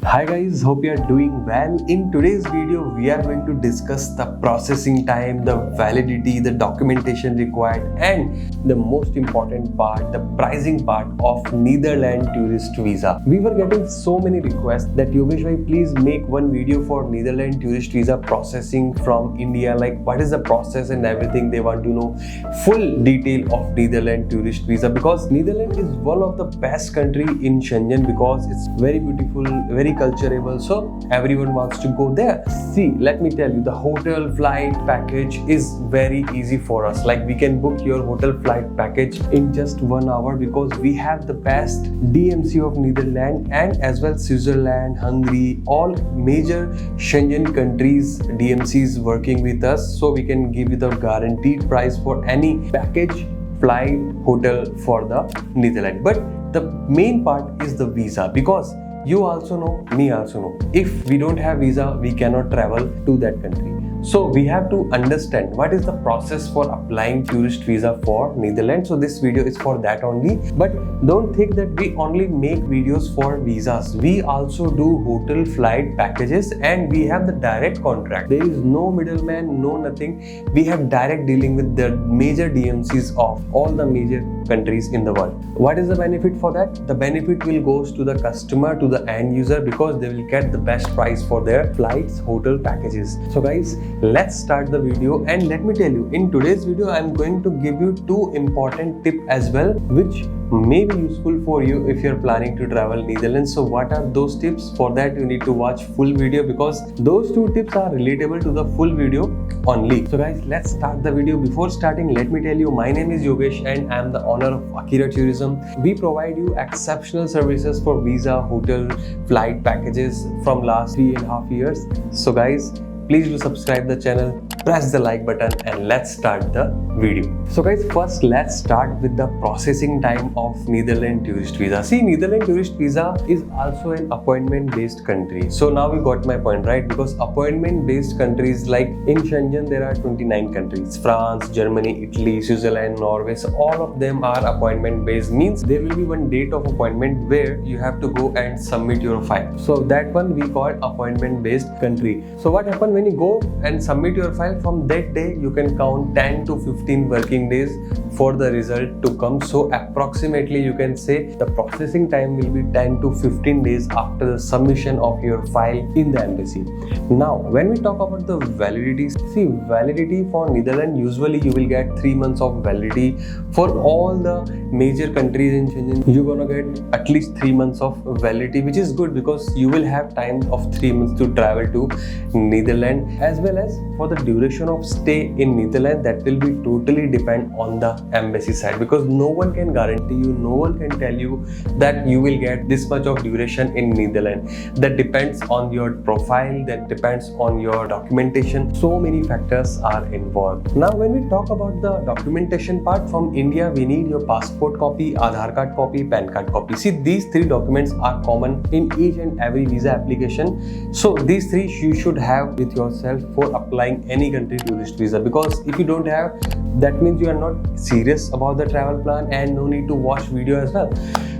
Hi guys, hope you are doing well. In today's video, we are going to discuss the processing time, the validity, the documentation required, and the most important part, the pricing part of Netherlands tourist visa. We were getting so many requests that Yogesh bhai, please make one video for Netherlands tourist visa processing from India. Like what is the process and everything. They want to know full detail of Netherlands tourist visa because Netherlands is one of the best country in Schengen because it's very beautiful, very culturable, so everyone wants to go there. See, let me tell you, the hotel flight package is very easy for us. Like we can book your hotel flight package in just 1 hour because we have the best DMC of Netherlands and as well Switzerland, Hungary, all major Schengen countries DMCs working with us, so we can give you the guaranteed price for any package, flight, hotel for the Netherlands. But the main part is the visa because you also know, me also know, if we don't have visa, we cannot travel to that country. So we have to understand what is the process for applying tourist visa for Netherlands. So this video is for that only. But don't think that we only make videos for visas. We also do hotel flight packages and we have the direct contract. There is no middleman, no nothing. We have direct dealing with the major DMCs of all the major countries in the world. What is the benefit for that? The benefit will goes to the customer, to the end user, because they will get the best price for their flights, hotel packages. So guys, let's start the video, and let me tell you, in today's video I'm going to give you two important tips as well which may be useful for you if you're planning to travel Netherlands. So what are those tips? For that you need to watch full video because those two tips are relatable to the full video only. So guys, let's start the video. Before starting, let me tell you, my name is Yogesh and I'm the owner of Akira Tourism. We provide you exceptional services for visa, hotel, flight packages from last 3.5 years. So guys, please do subscribe the channel, press the like button, and let's start the video. So guys, first let's start with the processing time of Netherlands tourist visa. See, Netherlands tourist visa is also an appointment based country. So now you got my point, right? Because appointment based countries, like in Schengen there are 29 countries, France, Germany, Italy, Switzerland, Norway. So all of them are appointment based, means there will be one date of appointment where you have to go and submit your file. So that one we call appointment based country. So what happens when you go and submit your file, from that day you can count 10 to 15 working days for the result to come. So approximately you can say the processing time will be 10 to 15 days after the submission of your file in the embassy. Now when we talk about the validity, see, validity for Netherlands, usually you will get 3 months of validity. For all the major countries in Schengen, you're gonna get at least 3 months of validity, which is good because you will have time of 3 months to travel to Netherlands. As well as for the duration of stay in Netherlands, that will be totally depend on the embassy side, because no one can guarantee you, no one can tell you that you will get this much of duration in Netherlands. That depends on your profile, that depends on your documentation. So many factors are involved. Now when we talk about the documentation part, from India we need your passport copy, Aadhaar card copy, PAN card copy. See, these three documents are common in each and every visa application. So these three you should have with yourself for applying any country tourist visa, because if you don't have, that means you are not serious about the travel plan and no need to watch video as well.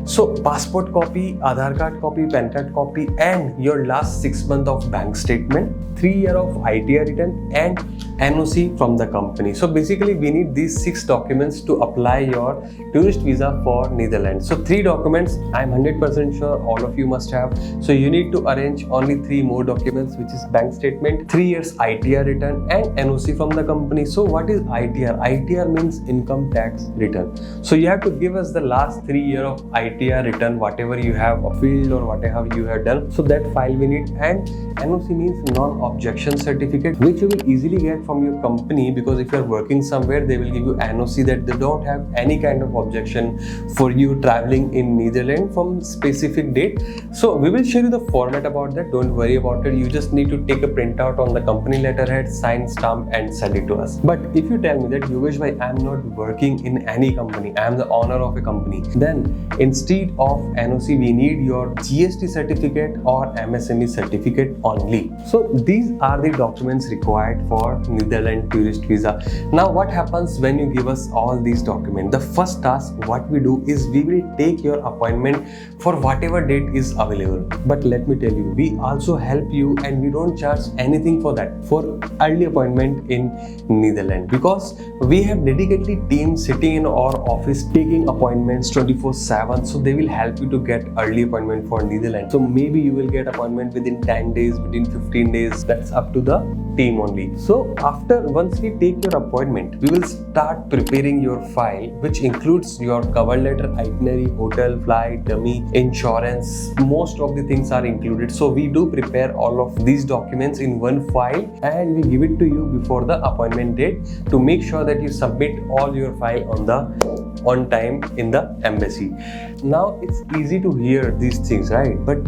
So passport copy, Aadhaar card copy, PAN card copy, and your last 6 months of bank statement, 3 years of ITR return, and NOC from the company. So basically we need these 6 documents to apply your tourist visa for Netherlands. So 3 documents I'm 100% sure all of you must have. So you need to arrange only 3 more documents, which is bank statement, 3 years ITR return, and NOC from the company. So what is ITR? ITR means income tax return. So you have to give us the last 3 years of ITR return, whatever you have filled or whatever you have done. So that file we need. And NOC means non-objection certificate, which you will easily get from your company, because if you are working somewhere, they will give you NOC that they don't have any kind of objection for you traveling in Netherlands from specific date. So we will show you the format about that. Don't worry about it. You just need to take a printout on the company letterhead, sign, stamp, and send it to us. But if you tell me that Yogesh bhai, I am not working in any company, I am the owner of a company, then instead instead of NOC we need your GST certificate or MSME certificate only. So these are the documents required for Netherlands tourist visa. Now what happens when you give us all these documents? The first task what we do is we will take your appointment for whatever date is available. But let me tell you, we also help you and we don't charge anything for that, for early appointment in Netherlands, because we have dedicated team sitting in our office taking appointments 24/7. So they will help you to get early appointment for Netherlands. So maybe you will get appointment within 10 days, within 15 days. That's up to the team only. So once we take your appointment, we will start preparing your file, which includes your cover letter, itinerary, hotel, flight, dummy, insurance. Most of the things are included. So we do prepare all of these documents in one file and we give it to you before the appointment date to make sure that you submit all your file on time in the embassy. Now it's easy to hear these things, right? But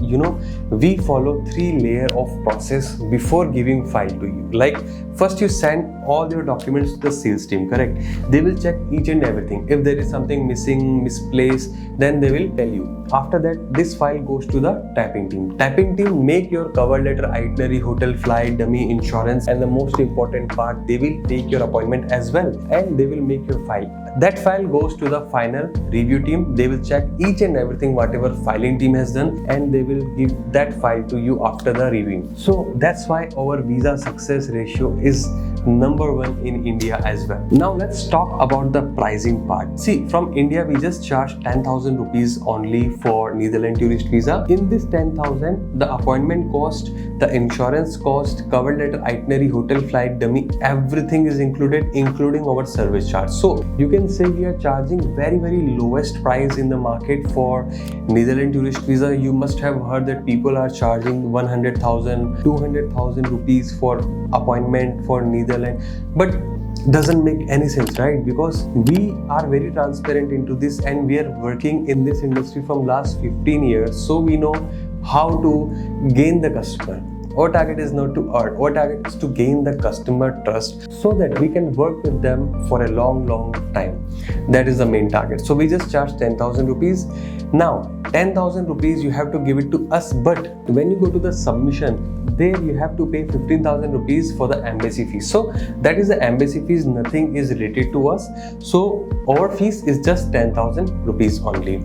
we follow 3 layers of process before giving file to you. Like first you send all your documents to the sales team, correct? They will check each and everything. If there is something missing, misplaced, then they will tell you. After that, this file goes to the typing team. Typing team make your cover letter, itinerary, hotel, flight, dummy, insurance, and the most important part, they will take your appointment as well and they will make your file. That file goes to the final review team. They will check each and everything whatever filing team has done and they will give that file to you after the reviewing. So that's why our visa success ratio is number 1 in India as well. Now let's talk about the pricing part. See, from India we just charge 10,000 rupees only for Netherlands tourist visa. In this 10,000, the appointment cost, the insurance cost, cover letter, itinerary, hotel, flight, dummy, everything is included, including our service charge. So you can say we are charging very lowest price in the market for Netherlands tourist visa. You must have heard that people are charging 100,000, 200,000 rupees for appointment for Netherlands, but doesn't make any sense, right? Because we are very transparent into this and we are working in this industry from last 15 years, so we know how to gain the customer. Our target is not to earn, our target is to gain the customer trust so that we can work with them for a long time. That is the main target. So we just charge 10,000 rupees. Now 10,000 rupees you have to give it to us, but when you go to the submission, there you have to pay 15,000 rupees for the embassy fees. So that is the embassy fees, nothing is related to us. So our fees is just 10,000 rupees only.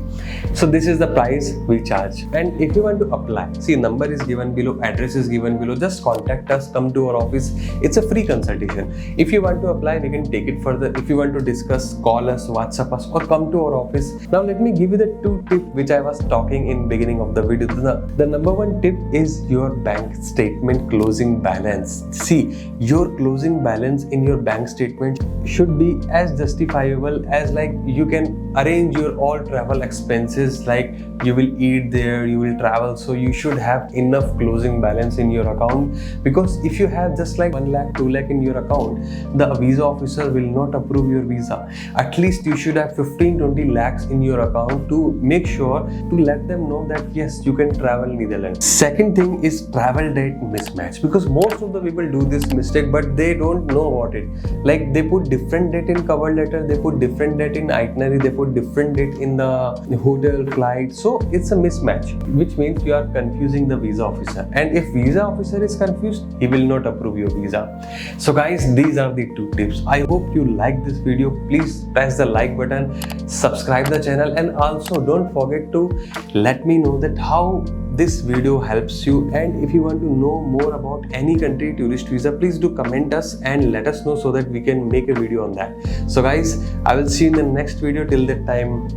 So this is the price we charge. And if you want to apply, see, number is given below, address is given below, just contact us, come to our office. It's a free consultation. If you want to apply, we can take it further. If you want to discuss, call us, WhatsApp us, or come to our office. Now let me give you the 2 tips which I was talking in beginning of the video. The number 1 tip is your bank statement closing balance. See, your closing balance in your bank statement should be as justifiable as, like, you can arrange your all travel expenses, like you will eat there, you will travel, so you should have enough closing balance in your account. Because if you have just like 1 lakh, 2 lakh in your account, the visa officer will not approve your visa. At least you should have 15-20 lakhs in your account to make sure to let them know that yes, you can travel Netherlands. Second thing is travel date mismatch, because most of the people do this mistake but they don't know about it. Like they put different date in cover letter, they put different date in itinerary, they put different date in the hotel, flight. So it's a mismatch, which means you are confusing the visa officer, and if visa officer is confused, he will not approve your visa. So guys, these are the 2 tips. I hope you like this video. Please press the like button, subscribe the channel, and also don't forget to let me know that how this video helps you. And if you want to know more about any country tourist visa, please do comment us and let us know so that we can make a video on that. So guys, I will see you in the next video. Till that time,